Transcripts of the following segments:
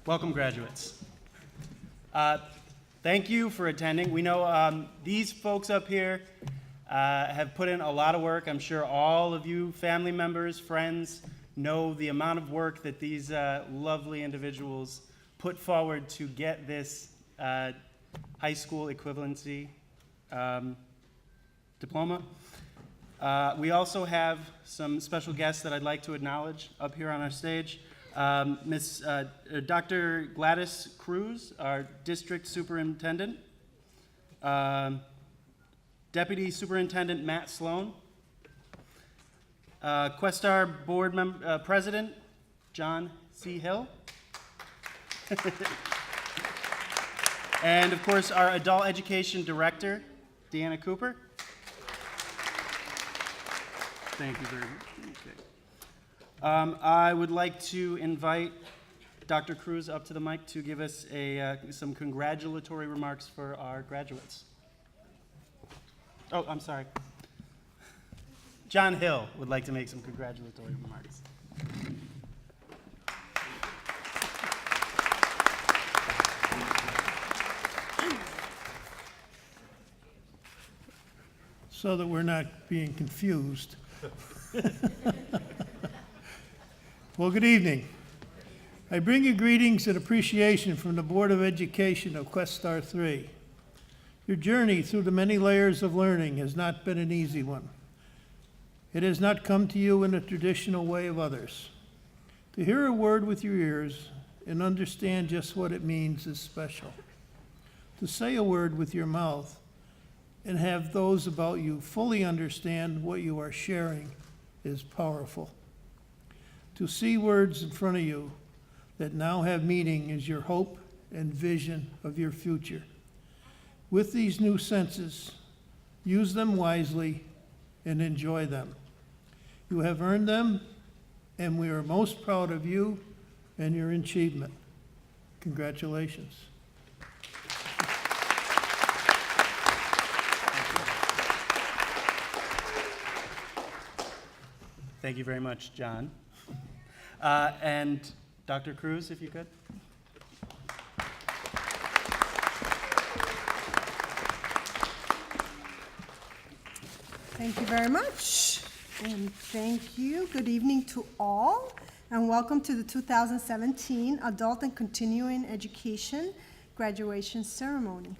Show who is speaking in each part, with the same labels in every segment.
Speaker 1: Welcome, graduates. Thank you for attending. We know these folks up here have put in a lot of work. I'm sure all of you family members, friends, know the amount of work that these lovely individuals put forward to get this high school equivalency diploma. We also have some special guests that I'd like to acknowledge up here on our stage. Dr. Gladys Cruz, our district superintendent. Deputy Superintendent Matt Sloan. Questar board president John C. Hill. And of course our adult education director, Deanna Cooper. Thank you very much. Okay. I would like to invite Dr. Cruz up to the mic to give us some congratulatory remarks for our graduates. Oh, I'm sorry. John Hill would like to make some congratulatory remarks.
Speaker 2: So that we're not being confused. Well, good evening. I bring you greetings and appreciation from the Board of Education of Questar 3. Your journey through the many layers of learning has not been an easy one. It has not come to you in the traditional way of others. To hear a word with your ears and understand just what it means is special. To say a word with your mouth and have those about you fully understand what you are sharing is powerful. To see words in front of you that now have meaning is your hope and vision of your future. With these new senses, use them wisely and enjoy them. You have earned them, and we are most proud of you and your achievement. Congratulations.
Speaker 1: Thank you very much, John. And Dr. Cruz, if you could.
Speaker 3: Thank you very much, and thank you. Good evening to all, and welcome to the 2017 Adult and Continuing Education Graduation Ceremony.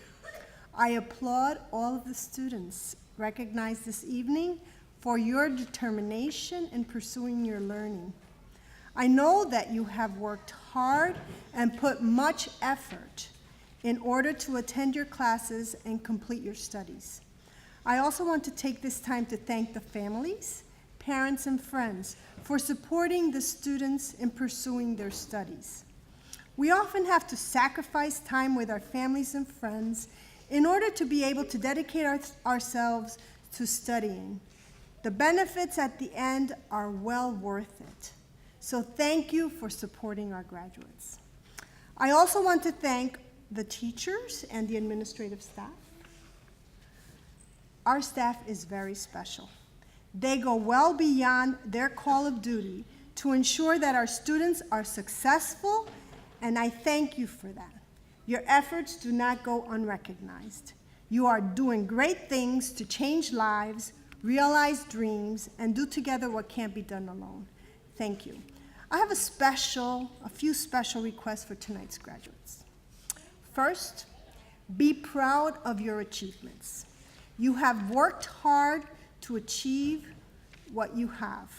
Speaker 3: I applaud all of the students recognized this evening for your determination in pursuing your learning. I know that you have worked hard and put much effort in order to attend your classes and complete your studies. I also want to take this time to thank the families, parents, and friends for supporting the students in pursuing their studies. We often have to sacrifice time with our families and friends in order to be able to dedicate ourselves to studying. The benefits at the end are well worth it. So thank you for supporting our graduates. I also want to thank the teachers and the administrative staff. Our staff is very special. They go well beyond their call of duty to ensure that our students are successful, and I thank you for that. Your efforts do not go unrecognized. You are doing great things to change lives, realize dreams, and do together what can't be done alone. Thank you. I have a few special requests for tonight's graduates. First, be proud of your achievements. You have worked hard to achieve what you have.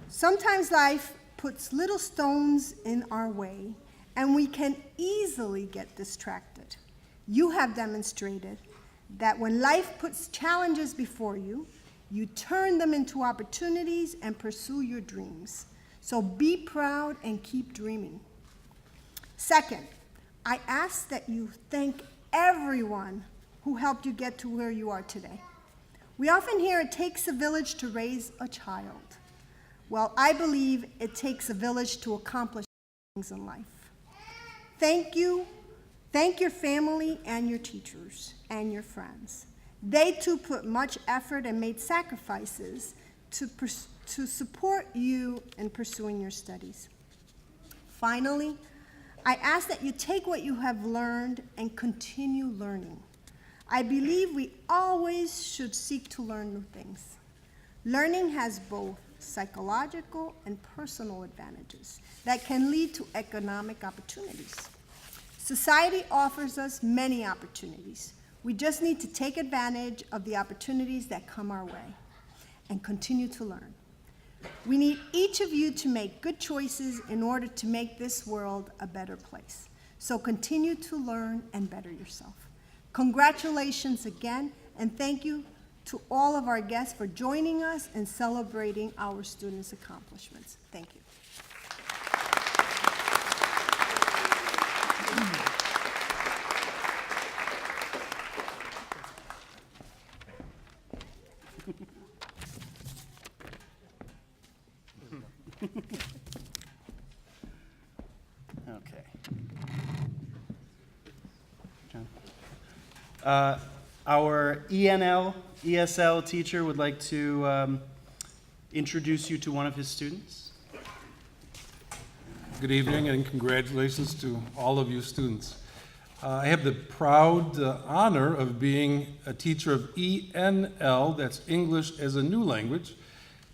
Speaker 3: Sometimes life puts little stones in our way, and we can easily get distracted. You have demonstrated that when life puts challenges before you, you turn them into opportunities and pursue your dreams. So be proud and keep dreaming. Second, I ask that you thank everyone who helped you get to where you are today. We often hear it takes a village to raise a child. Well, I believe it takes a village to accomplish things in life. Thank you. Thank your family and your teachers and your friends. They too put much effort and made sacrifices to support you in pursuing your studies. Finally, I ask that you take what you have learned and continue learning. I believe we always should seek to learn new things. Learning has both psychological and personal advantages that can lead to economic opportunities. Society offers us many opportunities. We just need to take advantage of the opportunities that come our way and continue to learn. We need each of you to make good choices in order to make this world a better place. So continue to learn and better yourself. Congratulations again, and thank you to all of our guests for joining us and celebrating our students' accomplishments. Thank you.
Speaker 1: Okay. John. Our ENL, ESL teacher would like to introduce you to one of his students.
Speaker 4: Good evening and congratulations to all of you students. I have the proud honor of being a teacher of ENL, that's English as a New Language.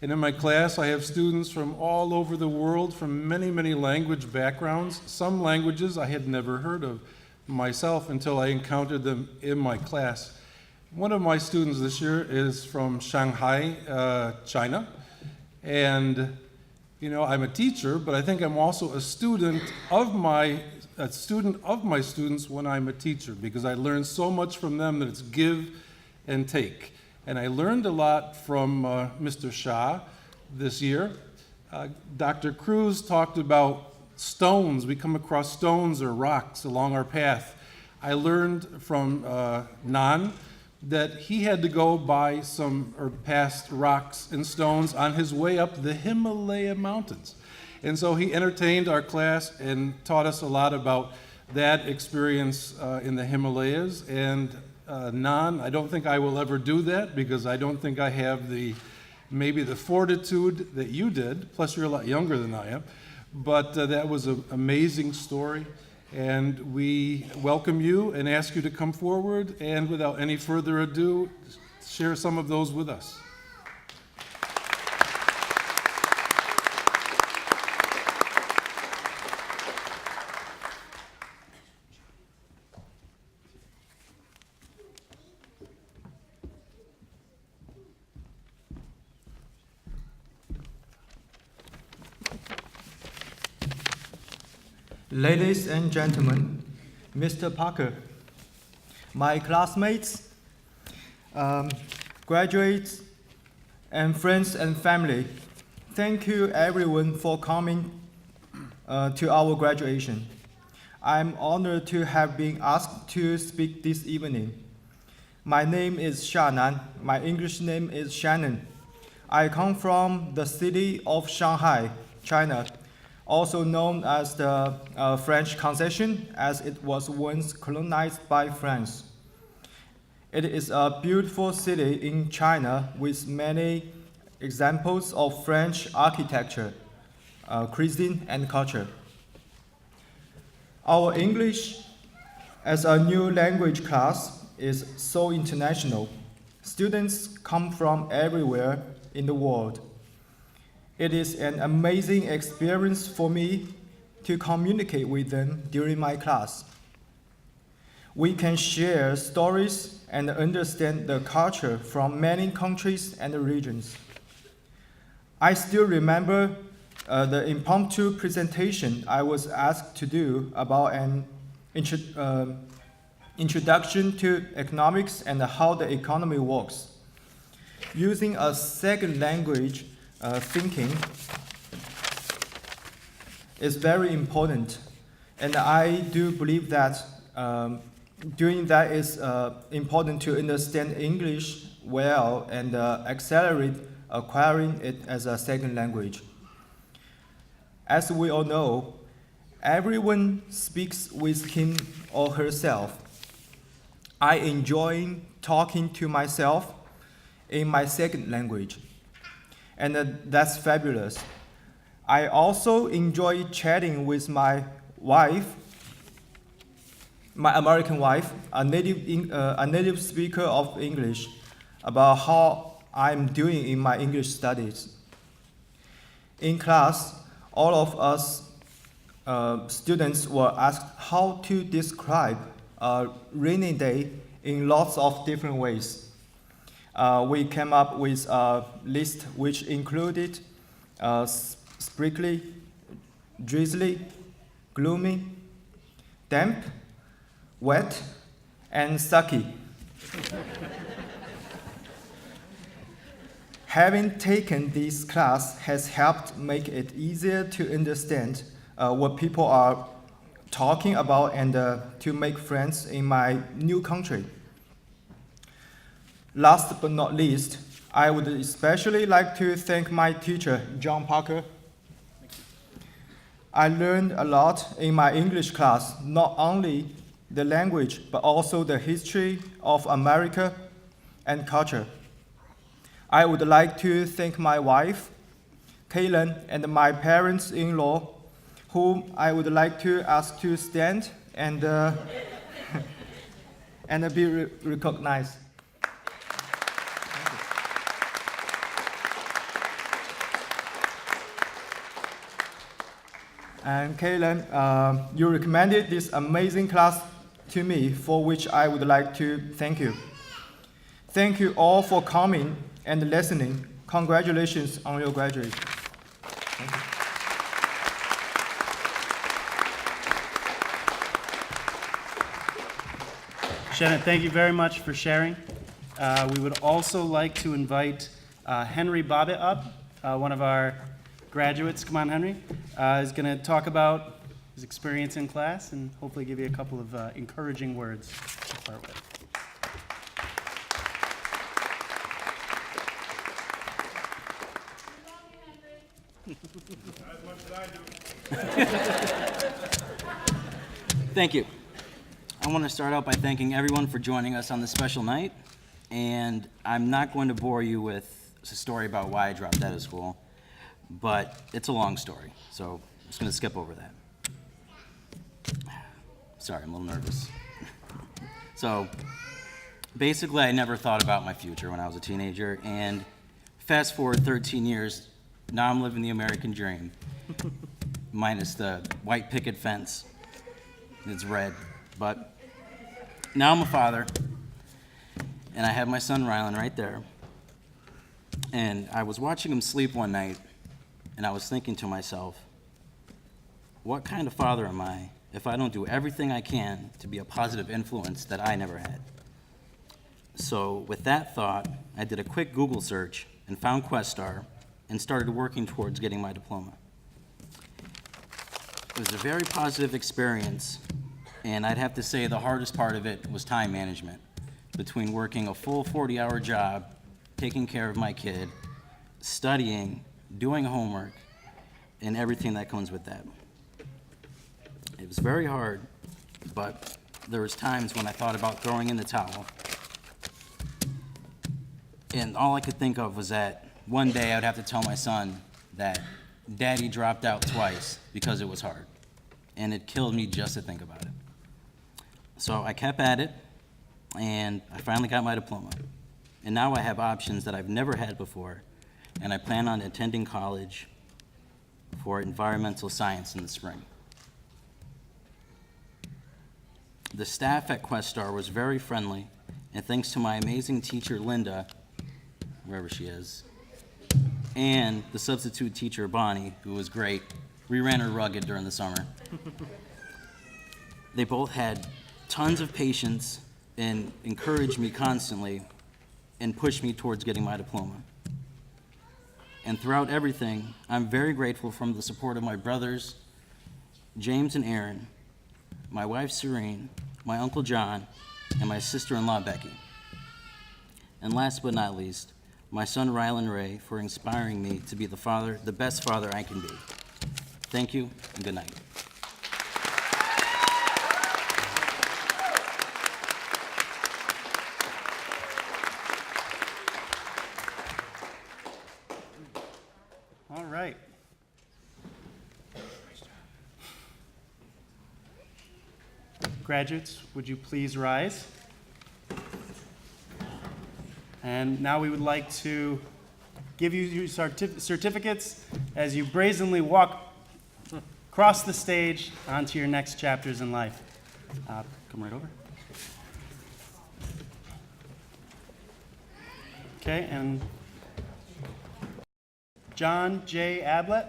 Speaker 4: And in my class, I have students from all over the world, from many, many language backgrounds. Some languages I had never heard of myself until I encountered them in my class. One of my students this year is from Shanghai, China. And, you know, I'm a teacher, but I think I'm also a student of my students when I'm a teacher, because I learn so much from them that it's give and take. And I learned a lot from Mr. Shah this year. Dr. Cruz talked about stones. We come across stones or rocks along our path. I learned from Nan that he had to go by past rocks and stones on his way up the Himalaya mountains. And so he entertained our class and taught us a lot about that experience in the Himalayas. And Nan, I don't think I will ever do that, because I don't think I have maybe the fortitude that you did, plus you're a lot younger than I am. But that was an amazing story. And we welcome you and ask you to come forward, and without any further ado, share some of those with us.
Speaker 5: Ladies and gentlemen, Mr. Parker, my classmates, graduates, and friends and family, thank you everyone for coming to our graduation. I'm honored to have been asked to speak this evening. My name is Shanan. My English name is Shannon. I come from the city of Shanghai, China, also known as the French Concession, as it was once colonized by France. It is a beautiful city in China with many examples of French architecture, cuisine, and culture. Our English as a new language class is so international. Students come from everywhere in the world. It is an amazing experience for me to communicate with them during my class. We can share stories and understand the culture from many countries and regions. I still remember the impromptu presentation I was asked to do about an introduction to economics and how the economy works. Using a second language thinking is very important, and I do believe that doing that is important to understand English well and accelerate acquiring it as a second language. As we all know, everyone speaks with him or herself. I enjoy talking to myself in my second language, and that's fabulous. I also enjoy chatting with my wife my American wife, a native speaker of English, about how I'm doing in my English studies. In class, all of us students were asked how to describe a rainy day in lots of different ways. We came up with a list which included sprinkly, drizzly, gloomy, damp, wet, and sucky. Having taken this class has helped make it easier to understand what people are talking about and to make friends in my new country. Last but not least, I would especially like to thank my teacher, John Parker. I learned a lot in my English class, not only the language, but also the history of America and culture. I would like to thank my wife, Kaylin, and my parents-in-law, whom I would like to ask to stand and, and be recognized. And Kaylin, you recommended this amazing class to me, for which I would like to thank you. Thank you all for coming and listening. Congratulations on your graduation. Thank you.
Speaker 1: Shannon, thank you very much for sharing. We would also like to invite Henry Bobbitt up, one of our graduates. Come on, Henry. Is going to talk about his experience in class and hopefully give you a couple of encouraging words to start with.
Speaker 6: Thank you. I want to start out by thanking everyone for joining us on this special night. And I'm not going to bore you with a story about why I dropped out of school, but it's a long story, so I'm just going to skip over that. Sorry, I'm a little nervous. So basically, I never thought about my future when I was a teenager, and fast forward 13 years, now I'm living the American dream, minus the white picket fence. It's red, but now I'm a father, and I have my son Rylan right there, and I was watching him sleep one night, and I was thinking to myself, what kind of father am I if I don't do everything I can to be a positive influence that I never had? So with that thought, I did a quick Google search and found Questar and started working towards getting my diploma. It was a very positive experience, and I'd have to say the hardest part of it was time management, between working a full 40-hour job, taking care of my kid, studying, doing homework, and everything that comes with that. It was very hard, but there was times when I thought about throwing in the towel. And all I could think of was that one day I'd have to tell my son that Daddy dropped out twice because it was hard. And it killed me just to think about it. So I kept at it, and I finally got my diploma. And now I have options that I've never had before, and I plan on attending college for environmental science in the spring. The staff at Questar was very friendly, and thanks to my amazing teacher, Linda, wherever she is, and the substitute teacher, Bonnie, who was great. We ran her rugged during the summer. They both had tons of patience and encouraged me constantly and pushed me towards getting my diploma. And throughout everything, I'm very grateful for the support of my brothers, James and Aaron, my wife, Serene, my uncle, John, and my sister-in-law, Becky. And last but not least, my son, Rylan Ray, for inspiring me to be the best father I can be. Thank you, and good night.
Speaker 1: All right. Graduates, would you please rise? And now we would like to give you your certificates as you brazenly walk across the stage onto your next chapters in life. Come right over. Okay, and John J. Ablett.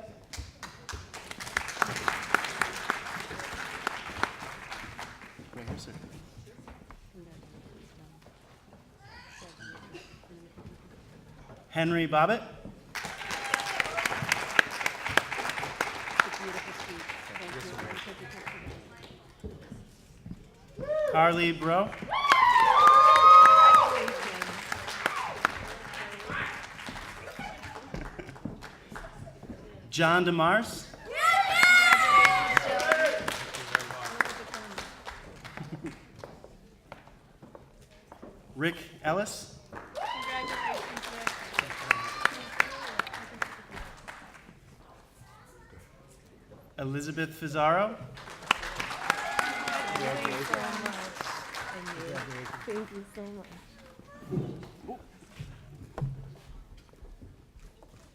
Speaker 1: Right here, sir. Henry Bobbitt. Carly Bro. John DeMars. Rick Ellis. Elizabeth Fizarro.
Speaker 7: Thank you so much.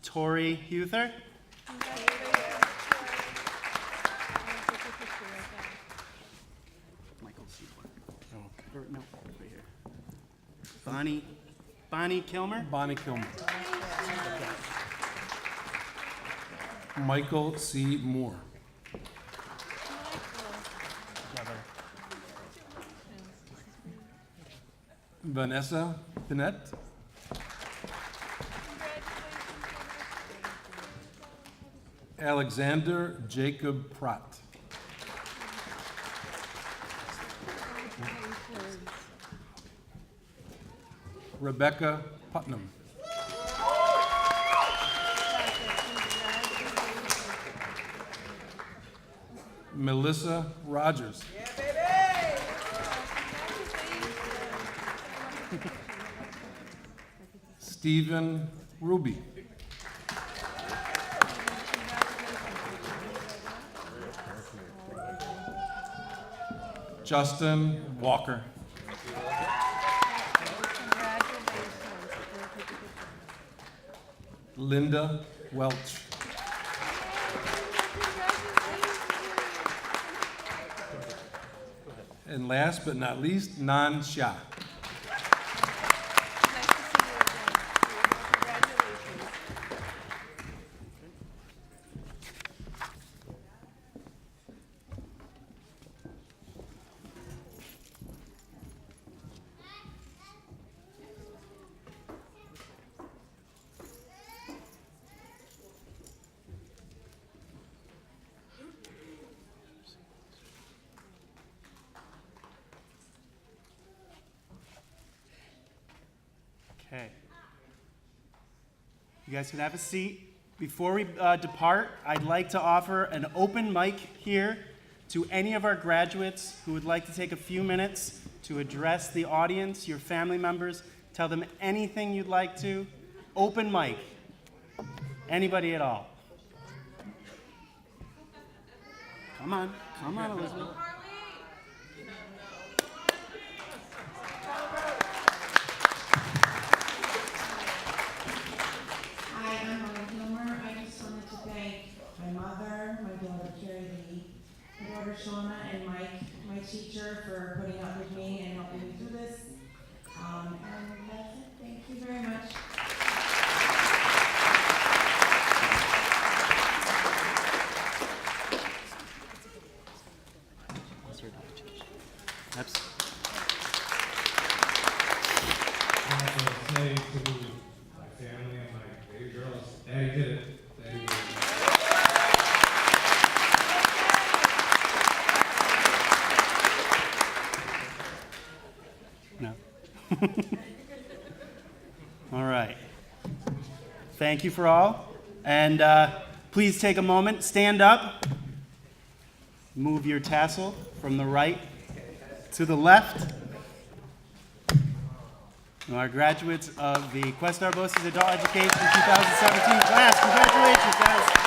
Speaker 1: Tori Huther. Michael Seaborn. Or, no, right here. Bonnie Kilmer.
Speaker 4: Bonnie Kilmer. Michael C. Moore. Vanessa Pinette. Alexander Jacob Pratt. Rebecca Putnam. Melissa Rogers. Stephen Ruby. Justin Walker. Linda Welch. And last but not least, Nan Shah.
Speaker 1: Okay. You guys can have a seat. Before we depart, I'd like to offer an open mic here to any of our graduates who would like to take a few minutes to address the audience, your family members, tell them anything you'd like to. Open mic. Anybody at all. Come on, Elizabeth.
Speaker 8: Shauna and Mike, my teacher, for putting up with me and helping me through this. And that's it. Thank you very much.
Speaker 9: I want to say to my family and my baby girls, Daddy did it. Daddy did it.
Speaker 1: No. All right. Thank you for all. And please take a moment, stand up, move your tassel from the right to the left. And our graduates of the Questar BOCES Adult Education 2017 class, congratulations, guys.